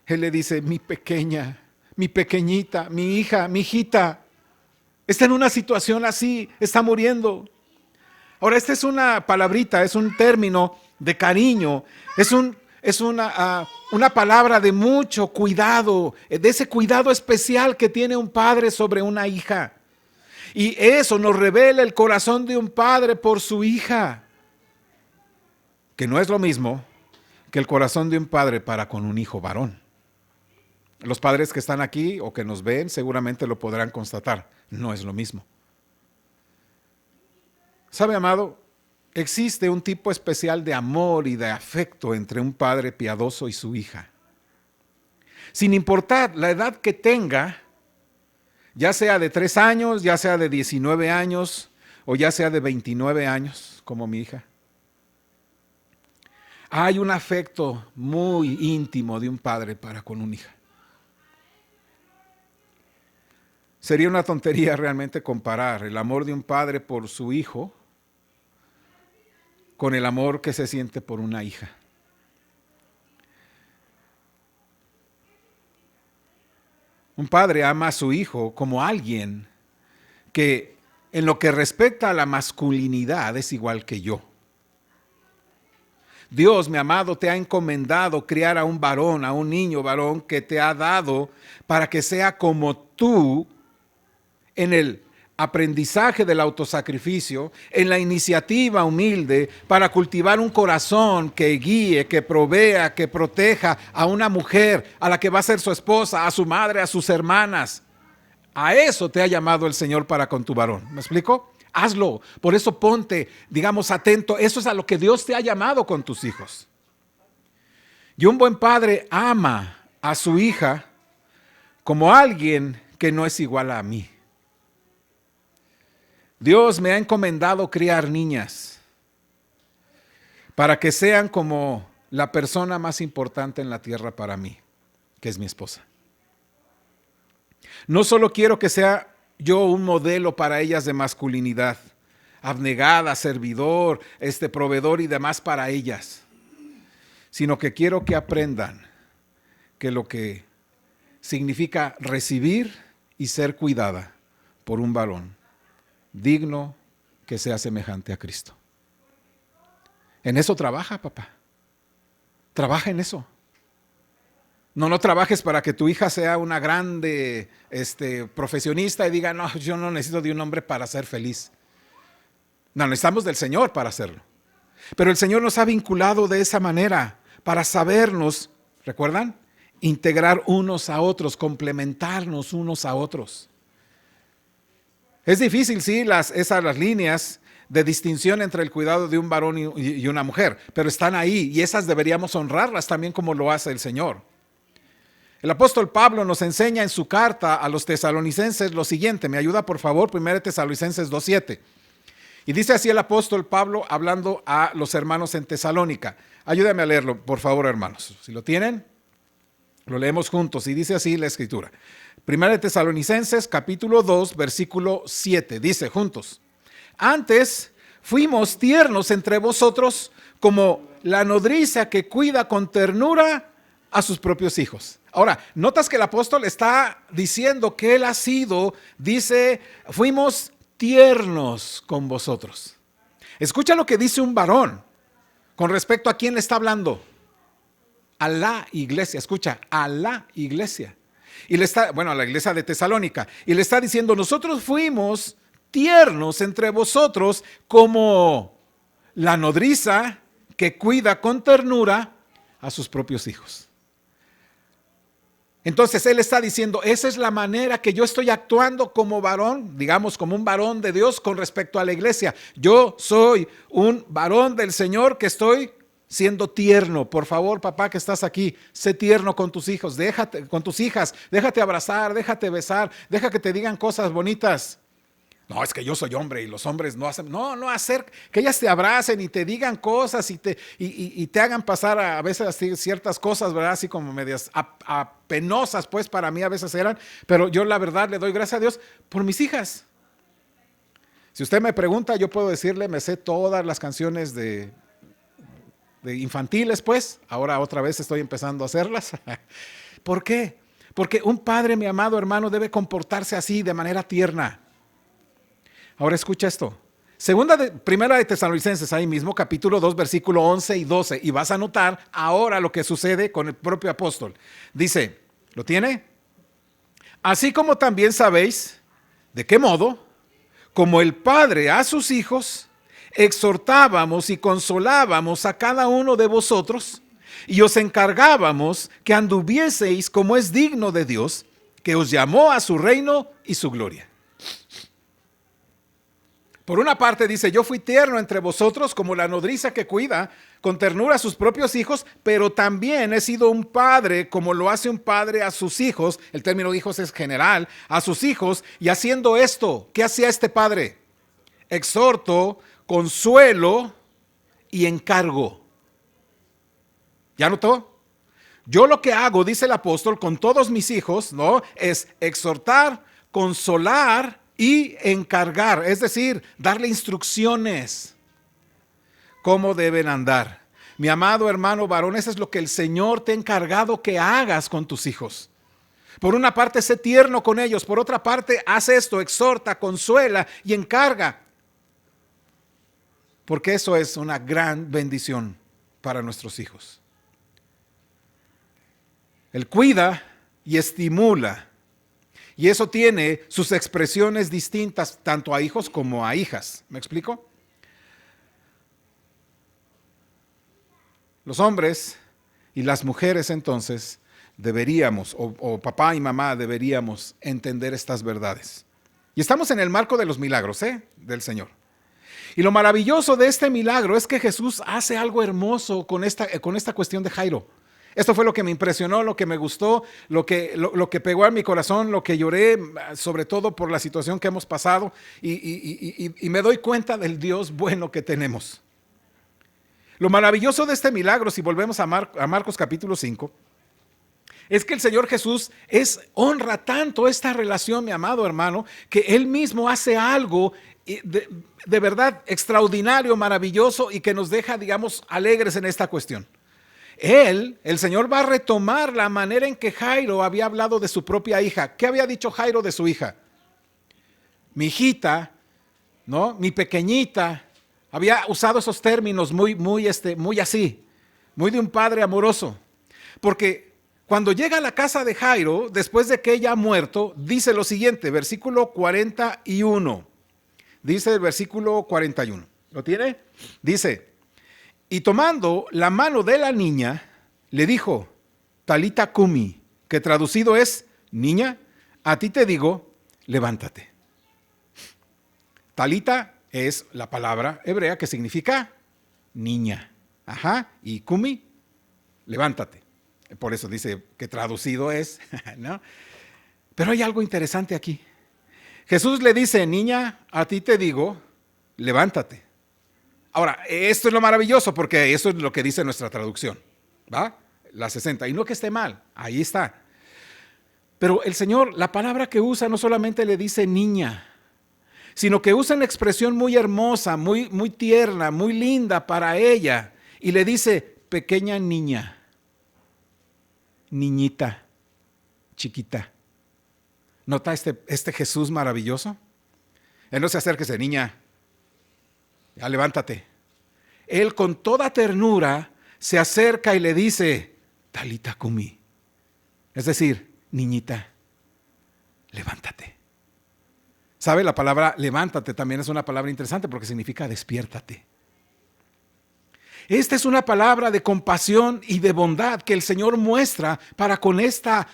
él le dice mi pequeña, mi pequeñita, mi hija, mi hijita. Está en una situación así, está muriendo. Ahora, esta es una palabrita, es un término de cariño, es una palabra de mucho cuidado, de ese cuidado especial que tiene un padre sobre una hija. Y eso nos revela el corazón de un padre por su hija, que no es lo mismo que el corazón de un padre para con un hijo varón. Los padres que están aquí o que nos ven seguramente lo podrán constatar, no es lo mismo. ¿Sabe, amado? Existe un tipo especial de amor y de afecto entre un padre piadoso y su hija. Sin importar la edad que tenga, ya sea de 3 años, ya sea de 19 años o ya sea de 29 años, como mi hija. Hay un afecto muy íntimo de un padre para con una hija. Sería una tontería realmente comparar el amor de un padre por su hijo con el amor que se siente por una hija. Un padre ama a su hijo como alguien que en lo que respecta a la masculinidad es igual que yo. Dios, mi amado, te ha encomendado criar a un varón, a un niño varón que te ha dado para que sea como tú en el aprendizaje del autosacrificio, en la iniciativa humilde para cultivar un corazón que guíe, que provea, que proteja a una mujer, a la que va a ser su esposa, a su madre, a sus hermanas. A eso te ha llamado el Señor para con tu varón. ¿Me explico? Hazlo. Por eso ponte, digamos, atento. Eso es a lo que Dios te ha llamado con tus hijos. Y un buen padre ama a su hija como alguien que no es igual a mí. Dios me ha encomendado criar niñas para que sean como la persona más importante en la tierra para mí, que es mi esposa. No solo quiero que sea yo un modelo para ellas de masculinidad, abnegada, servidor, proveedor y demás para ellas, sino que quiero que aprendan que lo que significa recibir y ser cuidada por un varón digno que sea semejante a Cristo. En eso trabaja, papá. Trabaja en eso. No trabajes para que tu hija sea una grande profesionista y diga, no, yo no necesito de un hombre para ser feliz. No, necesitamos del Señor para hacerlo. Pero el Señor nos ha vinculado de esa manera para sabernos, ¿recuerdan? Integrar unos a otros, complementarnos unos a otros. Es difícil, sí, las líneas de distinción entre el cuidado de un varón y una mujer, pero están ahí y esas deberíamos honrarlas también como lo hace el Señor. El apóstol Pablo nos enseña en su carta a los tesalonicenses lo siguiente. Me ayuda, por favor, 1 Tesalonicenses 2:7. Y dice así el apóstol Pablo hablando a los hermanos en Tesalónica. Ayúdame a leerlo, por favor, hermanos. Si lo tienen, lo leemos juntos. Y dice así la escritura. 1 Tesalonicenses, capítulo 2, versículo 7. Dice juntos. Antes fuimos tiernos entre vosotros como la nodriza que cuida con ternura a sus propios hijos. Ahora, notas que el apóstol está diciendo que él ha sido, dice, fuimos tiernos con vosotros. Escucha lo que dice un varón con respecto a quién le está hablando. A la iglesia, escucha, a la iglesia. Y le está, a la iglesia de Tesalónica. Y le está diciendo, nosotros fuimos tiernos entre vosotros como la nodriza que cuida con ternura a sus propios hijos. Entonces él está diciendo, esa es la manera que yo estoy actuando como varón, digamos como un varón de Dios con respecto a la iglesia. Yo soy un varón del Señor que estoy siendo tierno. Por favor, papá que estás aquí, sé tierno con tus hijos, con tus hijas, déjate abrazar, déjate besar, deja que te digan cosas bonitas. No, es que yo soy hombre y los hombres no hacen, no hacer que ellas te abracen y te digan cosas y te hagan pasar a veces así ciertas cosas, ¿verdad? Así como medias penosas, pues para mí a veces eran, pero yo la verdad le doy gracias a Dios por mis hijas. Si usted me pregunta, yo puedo decirle, me sé todas las canciones de infantiles, pues, ahora otra vez estoy empezando a hacerlas. ¿Por qué? Porque un padre, mi amado hermano, comportarse así de manera tierna. Ahora escucha esto. Primera de Tesalonicenses, ahí mismo, capítulo 2, versículo 11 y 12. Y vas a notar ahora lo que sucede con el propio apóstol. Dice, ¿lo tiene? Así como también sabéis de qué modo, como el Padre a sus hijos, exhortábamos y consolábamos a cada uno de vosotros y os encargábamos que anduvieseis como es digno de Dios, que os llamó a su reino y su gloria. Por una parte dice, yo fui tierno entre vosotros como la nodriza que cuida con ternura a sus propios hijos, pero también he sido un padre como lo hace un padre a sus hijos. El término hijos es general, a sus hijos. Y haciendo esto, ¿qué hacía este padre? Exhorto, consuelo y encargo. ¿Ya notó? Yo lo que hago, dice el apóstol, con todos mis hijos, ¿no? Es exhortar, consolar y encargar, es decir, darle instrucciones cómo deben andar. Mi amado hermano varón, eso es lo que el Señor te ha encargado que hagas con tus hijos. Por una parte, sé tierno con ellos. Por otra parte, haz esto, exhorta, consuela y encarga. Porque eso es una gran bendición para nuestros hijos. Él cuida y estimula. Y eso tiene sus expresiones distintas tanto a hijos como a hijas. ¿Me explico? Los hombres y las mujeres entonces deberíamos, o papá y mamá deberíamos entender estas verdades. Y estamos en el marco de los milagros, del Señor. Y lo maravilloso de este milagro es que Jesús hace algo hermoso con esta cuestión de Jairo. Esto fue lo que me impresionó, lo que me gustó, lo que pegó a mi corazón, lo que lloré, sobre todo por la situación que hemos pasado. Y me doy cuenta del Dios bueno que tenemos. Lo maravilloso de este milagro, si volvemos a Marcos capítulo 5, es que el Señor Jesús honra tanto esta relación, mi amado hermano, que Él mismo hace algo de verdad extraordinario, maravilloso y que nos deja, digamos, alegres en esta cuestión. El Señor va a retomar la manera en que Jairo había hablado de su propia hija. ¿Qué había dicho Jairo de su hija? Mi hijita, ¿no? Mi pequeñita. Había usado esos términos muy así, muy de un padre amoroso. Porque cuando llega a la casa de Jairo, después de que ella ha muerto, dice lo siguiente, versículo 41. Dice el versículo 41. ¿Lo tiene? Dice, y tomando la mano de la niña, le dijo, Talita Kumi, que traducido es, niña, a ti te digo, levántate. Talita es la palabra hebrea que significa niña. Ajá, y Kumi, levántate. Por eso dice que traducido es, ¿no? Pero hay algo interesante aquí. Jesús le dice, niña, a ti te digo, levántate. Ahora, esto es lo maravilloso porque eso es lo que dice nuestra traducción, ¿va? La 60, y no que esté mal, ahí está. Pero el Señor, la palabra que usa no solamente le dice niña, sino que usa una expresión muy hermosa, muy tierna, muy linda para ella, y le dice, pequeña niña, niñita, chiquita. ¿Nota este Jesús maravilloso? Él no se acerca y dice, niña, ya levántate. Él con toda ternura se acerca y le dice, Talita Kumi. Es decir, niñita, levántate. ¿Sabe? La palabra levántate también es una palabra interesante porque significa despiértate. Esta es una palabra de compasión y de bondad que el Señor muestra para con esta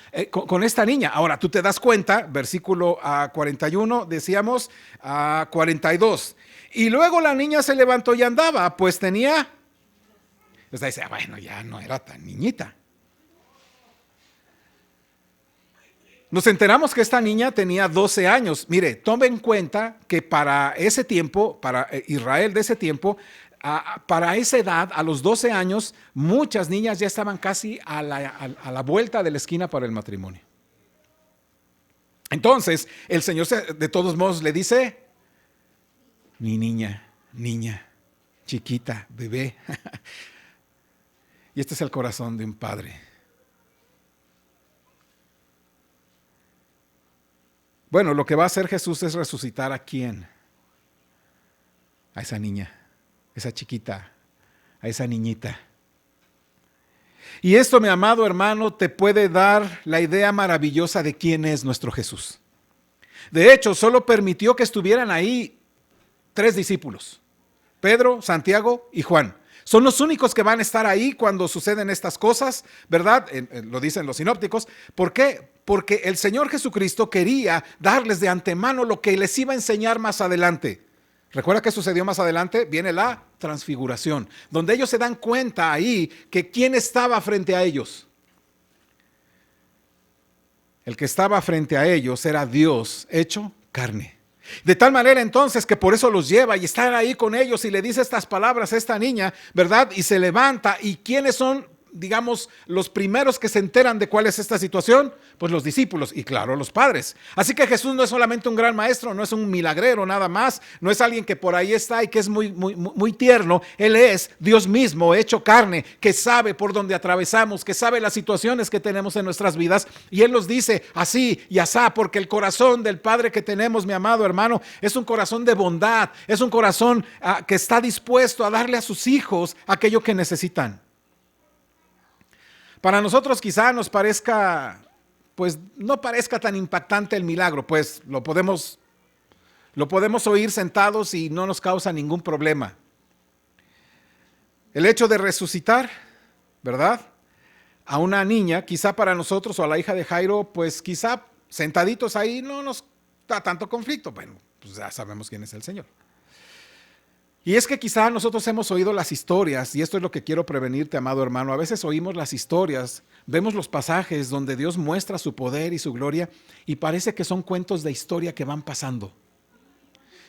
niña. Ahora, tú te das cuenta, versículo 41, decíamos 42. Y luego la niña se levantó y andaba, pues tenía... Usted dice, bueno, ya no era tan niñita. Nos enteramos que esta niña tenía 12 años. Mire, tome en cuenta que para ese tiempo, para Israel de ese tiempo, para esa edad, a los 12 años, muchas niñas ya estaban casi a la vuelta de la esquina para el matrimonio. Entonces, el Señor de todos modos le dice, mi niña, chiquita, bebé. Y este es el corazón de un padre. Bueno, lo que va a hacer Jesús es resucitar ¿a quién? A esa niña, esa chiquita, a esa niñita. Y esto, mi amado hermano, te puede dar la idea maravillosa de quién es nuestro Jesús. De hecho, solo permitió que estuvieran ahí 3 discípulos, Pedro, Santiago y Juan. Son los únicos que van a estar ahí cuando suceden estas cosas, ¿verdad? Lo dicen los sinópticos. ¿Por qué? Porque el Señor Jesucristo quería darles de antemano lo que les iba a enseñar más adelante. ¿Recuerda qué sucedió más adelante? Viene la transfiguración, donde ellos se dan cuenta ahí que ¿quién estaba frente a ellos? El que estaba frente a ellos era Dios hecho carne. De tal manera entonces que por eso los lleva y está ahí con ellos y le dice estas palabras a esta niña, ¿verdad? Y se levanta. ¿Y quiénes son digamos, los primeros que se enteran de cuál es esta situación? Pues los discípulos y claro, los padres. Así que Jesús no es solamente un gran maestro, no es un milagrero nada más, no es alguien que por ahí está y que es muy tierno. Él es Dios mismo hecho carne, que sabe por dónde atravesamos, que sabe las situaciones que tenemos en nuestras vidas, y Él nos dice así y asá, porque el corazón del Padre que tenemos, mi amado hermano, es un corazón de bondad, es un corazón que está dispuesto a darle a sus hijos aquello que necesitan. Para nosotros quizá nos parezca, pues no parezca tan impactante el milagro, pues lo podemos oír sentados y no nos causa ningún problema. El hecho de resucitar, ¿verdad?, a una niña, quizá para nosotros o a la hija de Jairo, pues quizá sentaditos ahí no nos da tanto conflicto. Bueno, pues ya sabemos quién es el Señor. Y es que quizá nosotros hemos oído las historias, y esto es lo que quiero prevenirte, amado hermano. A veces oímos las historias, vemos los pasajes donde Dios muestra su poder y su gloria, y parece que son cuentos de historia que van pasando.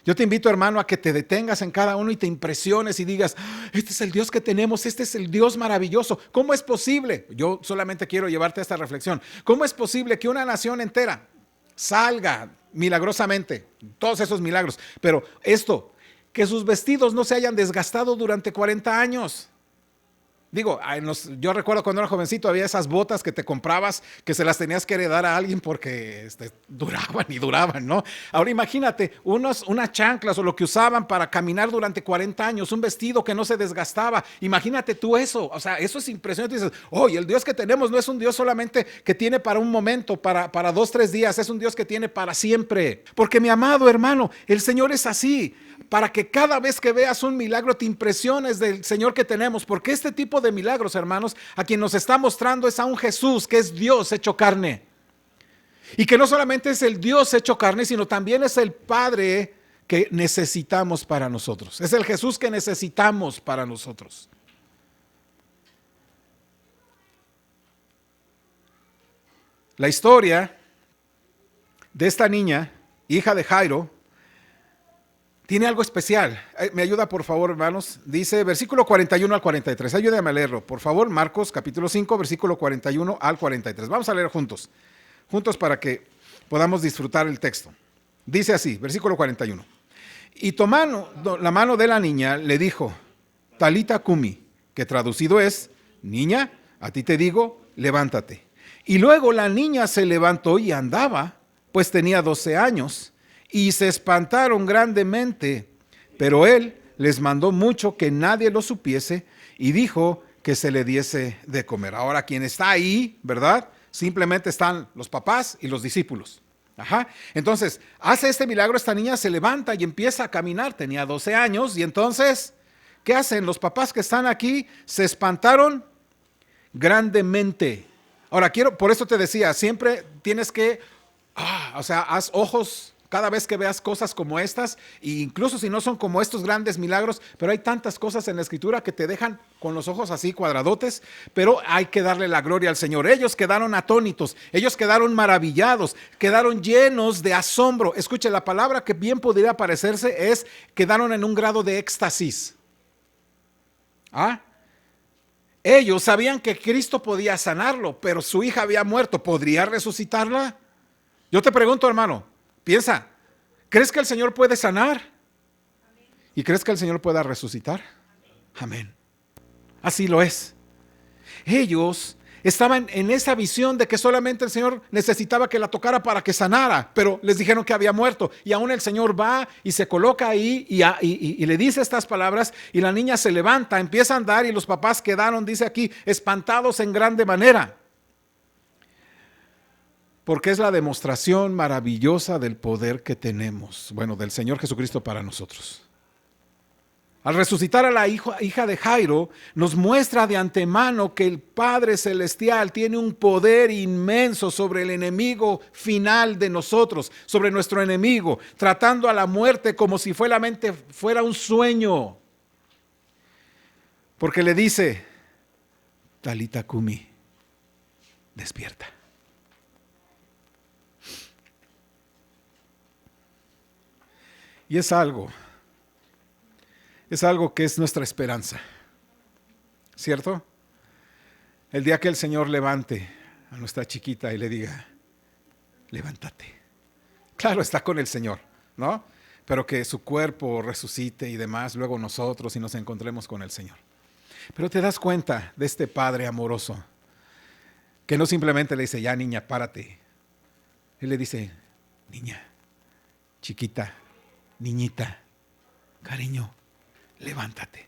Yo te invito, hermano, a que te detengas en cada uno y te impresiones y digas, este es el Dios que tenemos, este es el Dios maravilloso. ¿Cómo es posible? Yo solamente quiero llevarte a esta reflexión. ¿Cómo es posible que una nación entera salga milagrosamente, todos esos milagros, pero esto, que sus vestidos no se hayan desgastado durante 40 años? Digo, yo recuerdo cuando era jovencito había esas botas que te comprabas que se las tenías que heredar a alguien porque duraban y duraban, ¿no? Ahora imagínate, unas chanclas o lo que usaban para caminar durante 40 años, un vestido que no se desgastaba. Imagínate tú eso, o sea, eso es impresionante. Dices, oye, el Dios que tenemos no es un Dios solamente que tiene para un momento, para 2, 3 días, es un Dios que tiene para siempre. Porque mi amado hermano, el Señor es así, para que cada vez que veas un milagro te impresiones del Señor que tenemos, porque este tipo de milagros, hermanos, a quien nos está mostrando es a un Jesús que es Dios hecho carne, y que no solamente es el Dios hecho carne, sino también es el Padre que necesitamos para nosotros, es el Jesús que necesitamos para nosotros. La historia de esta niña, hija de Jairo, tiene algo especial. Me ayuda, por favor, hermanos. Dice versículo 41 al 43. Ayúdame a leerlo, por favor. Marcos capítulo 5, versículo 41 al 43. Vamos a leer juntos para que podamos disfrutar el texto. Dice así, versículo 41. Y tomando la mano de la niña, le dijo, Talita Cumi, que traducido es, niña, a ti te digo, levántate. Y luego la niña se levantó y andaba, pues tenía 12 años. Y se espantaron grandemente, pero él les mandó mucho que nadie lo supiese y dijo que se le diese de comer. Ahora, quien está ahí, ¿verdad? Simplemente están los papás y los discípulos. Ajá. Entonces, hace este milagro, esta niña se levanta y empieza a caminar. Tenía 12 años y entonces, ¿qué hacen? Los papás que están aquí se espantaron grandemente. Ahora, por eso te decía, siempre tienes que, haz ojos cada vez que veas cosas como estas, e incluso si no son como estos grandes milagros, pero hay tantas cosas en la Escritura que te dejan con los ojos así cuadradotes, pero hay que darle la gloria al Señor. Ellos quedaron atónitos, ellos quedaron maravillados, quedaron llenos de asombro. Escuche, la palabra que bien podría parecerse es, quedaron en un grado de éxtasis. Ellos sabían que Cristo podía sanarlo, pero su hija había muerto. ¿Podría resucitarla? Yo te pregunto, hermano, piensa, ¿crees que el Señor puede sanar? ¿Y crees que el Señor pueda resucitar? Amén. Así lo es. Ellos estaban en esa visión de que solamente el Señor necesitaba que la tocara para que sanara, pero les dijeron que había muerto. Y aún el Señor va y se coloca ahí y le dice estas palabras, y la niña se levanta, empieza a andar, y los papás quedaron, dice aquí, espantados en grande manera. Porque es la demostración maravillosa del poder que tenemos, bueno, del Señor Jesucristo para nosotros. Al resucitar a la hija de Jairo, nos muestra de antemano que el Padre Celestial tiene un poder inmenso sobre el enemigo final de nosotros, sobre nuestro enemigo, tratando a la muerte como si fuera un sueño. Porque le dice, Talita Cumi, despierta. Y es algo que es nuestra esperanza, ¿cierto? El día que el Señor levante a nuestra chiquita y le diga, levántate. Claro, está con el Señor, ¿no? Pero que su cuerpo resucite y demás, luego nosotros y nos encontremos con el Señor. Pero te das cuenta de este Padre amoroso, que no simplemente le dice, ya niña, párate. Él le dice, niña, chiquita, niñita, cariño, levántate.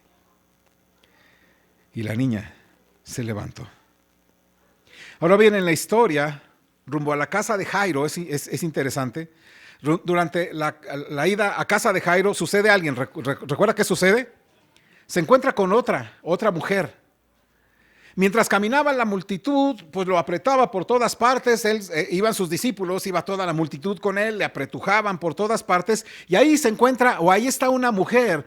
Y la niña se levantó. Ahora bien, en la historia, rumbo a la casa de Jairo, es interesante. Durante la ida a casa de Jairo sucede alguien. ¿Recuerda qué sucede? Se encuentra con otra mujer. Mientras caminaba la multitud, pues lo apretaba por todas partes. Iban sus discípulos, iba toda la multitud con él, le apretujaban por todas partes. Y ahí se encuentra, o ahí está una mujer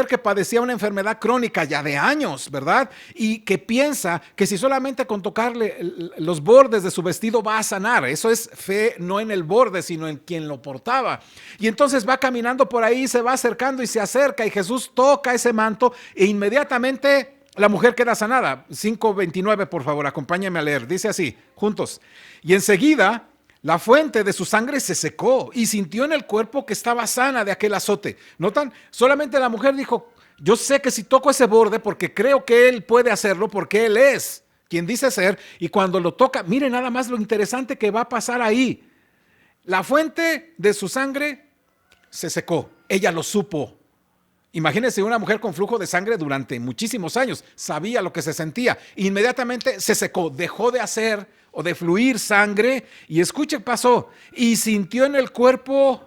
que padecía una enfermedad crónica ya de años, ¿verdad? Y que piensa que si solamente con tocarle los bordes de su vestido va a sanar. Eso es fe, no en el borde, sino en quien lo portaba. Y entonces va caminando por ahí, se va acercando y se acerca, y Jesús toca ese manto e inmediatamente la mujer queda sanada. 5:29, por favor, acompáñame a leer. Dice así, juntos. Y enseguida la fuente de su sangre se secó y sintió en el cuerpo que estaba sana de aquel azote. ¿Notan? Solamente la mujer dijo, yo sé que si toco ese borde porque creo que él puede hacerlo porque él es quien dice ser. Y cuando lo toca, mire nada más lo interesante que va a pasar ahí. La fuente de su sangre se secó. Ella lo supo. Imagínense una mujer con flujo de sangre durante muchísimos años, sabía lo que se sentía, inmediatamente se secó, dejó de hacer o de fluir sangre y escuche qué pasó, y sintió en el cuerpo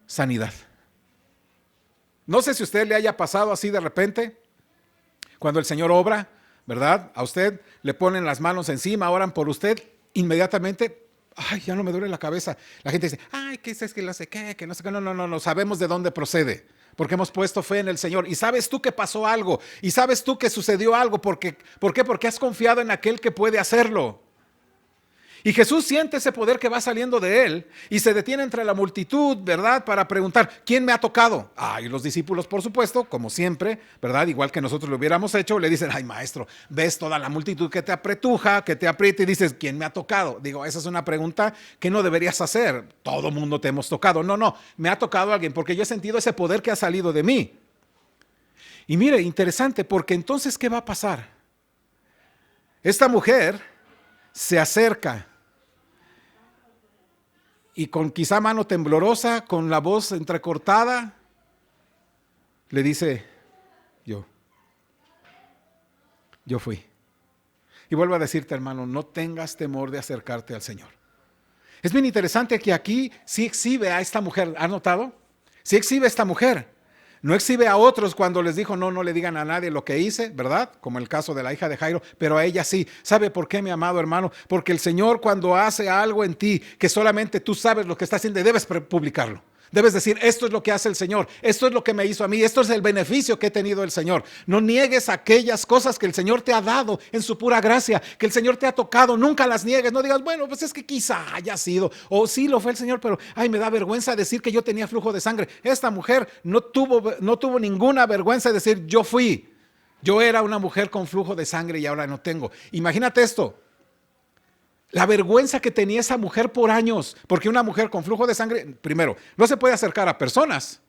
sanidad. No sé si a usted le haya pasado así de repente, cuando el Señor obra, ¿verdad? A usted le ponen las manos encima, oran por usted, inmediatamente ay, ya no me duele la cabeza. La gente dice, ay, ¿qué es que no sé qué, que no sé qué? No, sabemos de dónde procede, porque hemos puesto fe en el Señor. Y sabes tú que pasó algo, y sabes tú que sucedió algo, ¿por qué? Porque has confiado en aquel que puede hacerlo. Y Jesús siente ese poder que va saliendo de él y se detiene entre la multitud, ¿verdad? Para preguntar, ¿quién me ha tocado? Y los discípulos, por supuesto, como siempre, ¿verdad? Igual que nosotros lo hubiéramos hecho, le dicen, ay maestro, ves toda la multitud que te apretuja, que te aprieta y dices, ¿quién me ha tocado? Digo, esa es una pregunta que no deberías hacer. Todo mundo te hemos tocado. No, me ha tocado alguien porque yo he sentido ese poder que ha salido de mí. Y mire, interesante, porque entonces, ¿qué va a pasar? Esta mujer se acerca y con quizá mano temblorosa, con la voz entrecortada, le dice, yo fui. Y vuelvo a decirte, hermano, no tengas temor de acercarte al Señor. Es bien interesante que aquí sí exhibe a esta mujer, ¿has notado? Sí exhibe a esta mujer. No exhibe a otros cuando les dijo, no le digan a nadie lo que hice, ¿verdad? Como el caso de la hija de Jairo, pero a ella sí. ¿Sabe por qué, mi amado hermano? Porque el Señor cuando hace algo en ti, que solamente tú sabes lo que está haciendo, debes publicarlo. Debes decir, esto es lo que hace el Señor, esto es lo que me hizo a mí, esto es el beneficio que he tenido del Señor. No niegues aquellas cosas que el Señor te ha dado en su pura gracia, que el Señor te ha tocado, nunca las niegues. No digas, bueno, pues es que quizá haya sido, o sí lo fue el Señor, pero ay, me da vergüenza decir que yo tenía flujo de sangre. Esta mujer no tuvo ninguna vergüenza de decir, yo fui. Yo era una mujer con flujo de sangre y ahora no tengo. Imagínate esto. La vergüenza que tenía esa mujer por años, porque una mujer con flujo de sangre, primero, no se puede acercar a personas,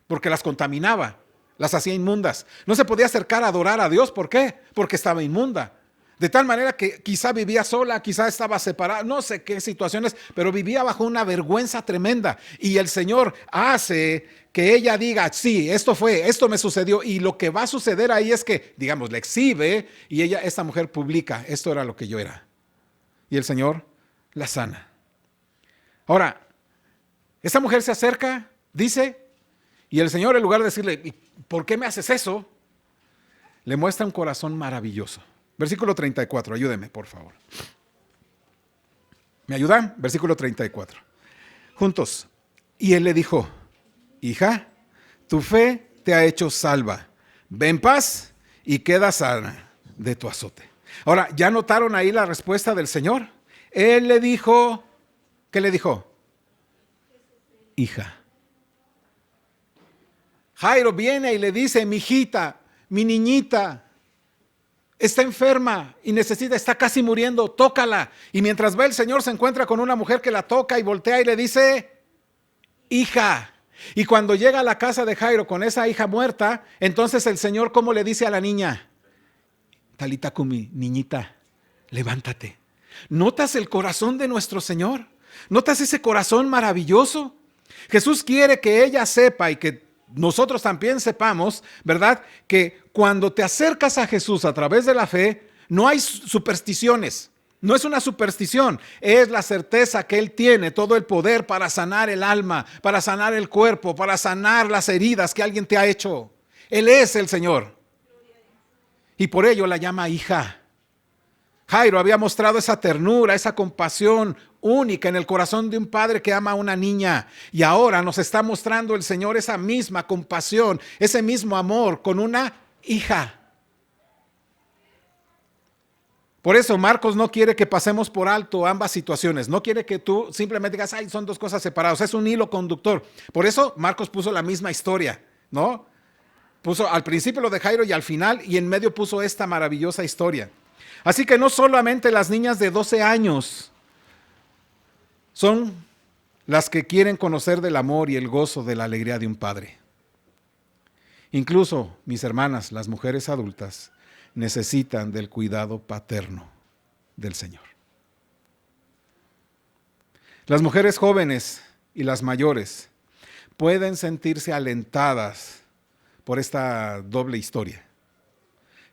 porque las contaminaba, las hacía inmundas. No se podía acercar a adorar a Dios, ¿por qué? Porque estaba inmunda. De tal manera que quizá vivía sola, quizá estaba separada, no sé qué situaciones, pero vivía bajo una vergüenza tremenda. Y el Señor hace que ella diga, sí, esto me sucedió. Y lo que va a suceder ahí es que, digamos, le exhibe y esta mujer publica, esto era lo que yo era. Y el Señor la sana. Ahora, esta mujer se acerca, dice, y el Señor en lugar de decirle, ¿por qué me haces eso? Le muestra un corazón maravilloso. Versículo 34, ayúdeme, por favor. ¿Me ayudan? Versículo 34. Juntos. Y él le dijo, hija, tu fe te ha hecho salva. Ve en paz y queda sana de tu azote. Ahora, ¿ya notaron ahí la respuesta del Señor? Él le dijo, ¿qué le dijo? Hija. Jairo viene y le dice, mi hijita, mi niñita, está enferma y está casi muriendo, tócala. Y mientras va el Señor se encuentra con una mujer que la toca y voltea y le dice, hija. Y cuando llega a la casa de Jairo con esa hija muerta, entonces el Señor, ¿cómo le dice a la niña? Talita cumi, niñita, levántate. ¿Notas el corazón de nuestro Señor? ¿Notas ese corazón maravilloso? Jesús quiere que ella sepa y que nosotros también sepamos, ¿verdad? Que cuando te acercas a Jesús a través de la fe, no hay supersticiones. No es una superstición, es la certeza que Él tiene todo el poder para sanar el alma, para sanar el cuerpo, para sanar las heridas que alguien te ha hecho. Él es el Señor. Y por ello la llama hija. Jairo había mostrado esa ternura, esa compasión única en el corazón de un padre que ama a una niña. Y ahora nos está mostrando el Señor esa misma compasión, ese mismo amor con una hija. Por eso Marcos no quiere que pasemos por alto ambas situaciones. No quiere que tú simplemente digas, ay, son dos cosas separadas. Es un hilo conductor. Por eso Marcos puso la misma historia, ¿no? Puso al principio lo de Jairo y al final y en medio puso esta maravillosa historia. Así que no solamente las niñas de 12 años son las que quieren conocer del amor y el gozo de la alegría de un padre. Incluso, mis hermanas, las mujeres adultas, necesitan del cuidado paterno del Señor. Las mujeres jóvenes y las mayores pueden sentirse alentadas por esta doble historia.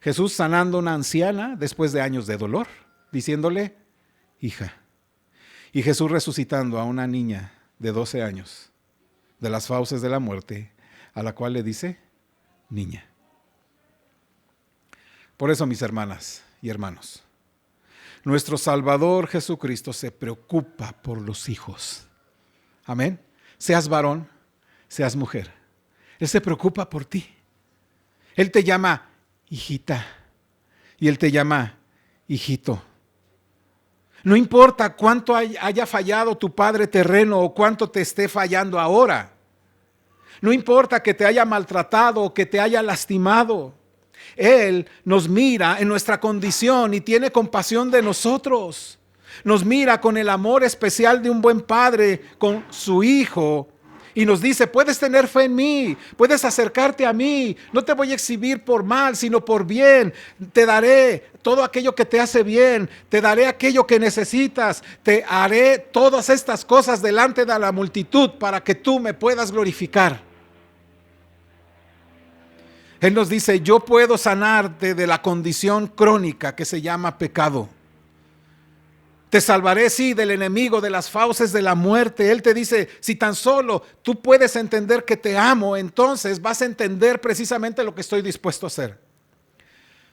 Jesús sanando a una anciana después de años de dolor, diciéndole, hija. Y Jesús resucitando a una niña de 12 años de las fauces de la muerte, a la cual le dice, niña. Por eso, mis hermanas y hermanos, nuestro Salvador Jesucristo se preocupa por los hijos. Amén. Seas varón, seas mujer. Él se preocupa por ti. Él te llama hijita y Él te llama hijito. No importa cuánto haya fallado tu padre terreno o cuánto te esté fallando ahora. No importa que te haya maltratado o que te haya lastimado. Él nos mira en nuestra condición y tiene compasión de nosotros. Nos mira con el amor especial de un buen padre con su hijo y nos dice, puedes tener fe en mí, puedes acercarte a mí, no te voy a exhibir por mal, sino por bien. Te daré todo aquello que te hace bien, te daré aquello que necesitas, te haré todas estas cosas delante de la multitud para que tú me puedas glorificar. Él nos dice, yo puedo sanarte de la condición crónica que se llama pecado. Te salvaré, sí, del enemigo, de las fauces de la muerte. Él te dice, si tan solo tú puedes entender que te amo, entonces vas a entender precisamente lo que estoy dispuesto a hacer.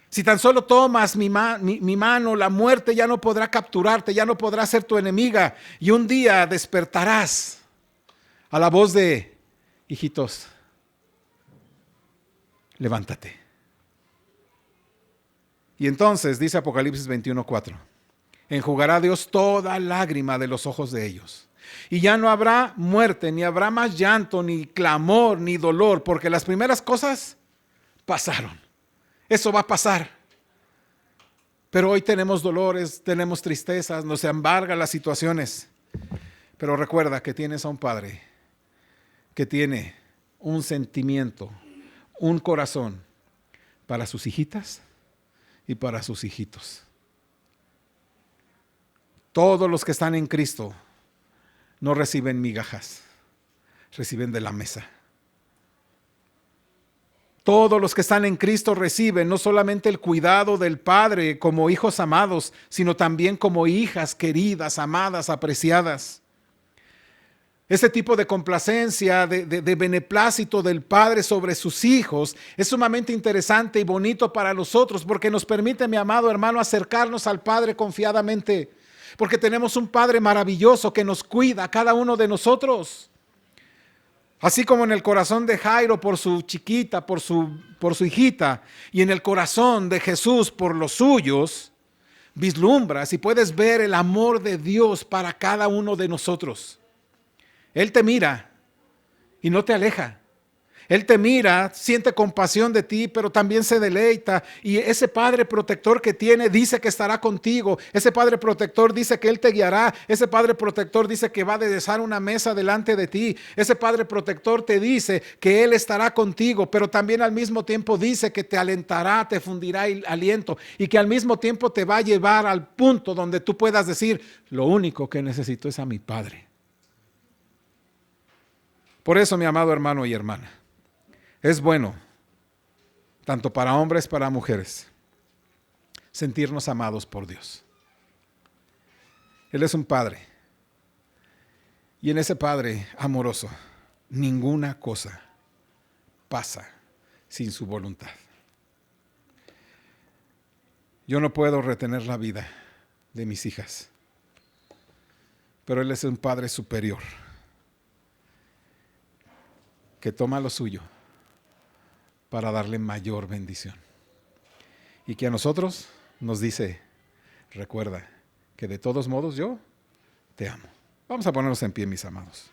Si tan solo tomas mi mano, la muerte ya no podrá capturarte, ya no podrá ser tu enemiga. Y un día despertarás a la voz de, hijitos, levántate. Y entonces, dice Apocalipsis 21:4, enjugará Dios toda lágrima de los ojos de ellos. Y ya no habrá muerte, ni habrá más llanto, ni clamor, ni dolor, porque las primeras cosas pasaron. Eso va a pasar. Pero hoy tenemos dolores, tenemos tristezas, nos embargan las situaciones. Pero recuerda que tienes a un Padre que tiene un sentimiento, un corazón para sus hijitas y para sus hijitos. Todos los que están en Cristo no reciben migajas, reciben de la mesa. Todos los que están en Cristo reciben no solamente el cuidado del Padre como hijos amados, sino también como hijas queridas, amadas, apreciadas. Ese tipo de complacencia, de beneplácito del Padre sobre sus hijos es sumamente interesante y bonito para nosotros porque nos permite, mi amado hermano, acercarnos al Padre confiadamente. Porque tenemos un Padre maravilloso que nos cuida a cada uno de nosotros. Así como en el corazón de Jairo por su chiquita, por su hijita, y en el corazón de Jesús por los suyos, vislumbras y puedes ver el amor de Dios para cada uno de nosotros. Él te mira y no te aleja. Él te mira, siente compasión de ti, pero también se deleita. Y ese Padre protector que tiene dice que estará contigo. Ese Padre protector dice que Él te guiará. Ese Padre protector dice que va a aderezar una mesa delante de ti. Ese Padre protector te dice que Él estará contigo, pero también al mismo tiempo dice que te alentará, te fundirá el aliento y que al mismo tiempo te va a llevar al punto donde tú puedas decir, lo único que necesito es a mi Padre. Por eso, mi amado hermano y hermana, es bueno, tanto para hombres, para mujeres, sentirnos amados por Dios. Él es un Padre. Y en ese Padre amoroso, ninguna cosa pasa sin su voluntad. Yo no puedo retener la vida de mis hijas, pero Él es un Padre superior que toma lo suyo para darle mayor bendición. Y que a nosotros nos dice, recuerda que de todos modos yo te amo. Vamos a ponernos en pie, mis amados.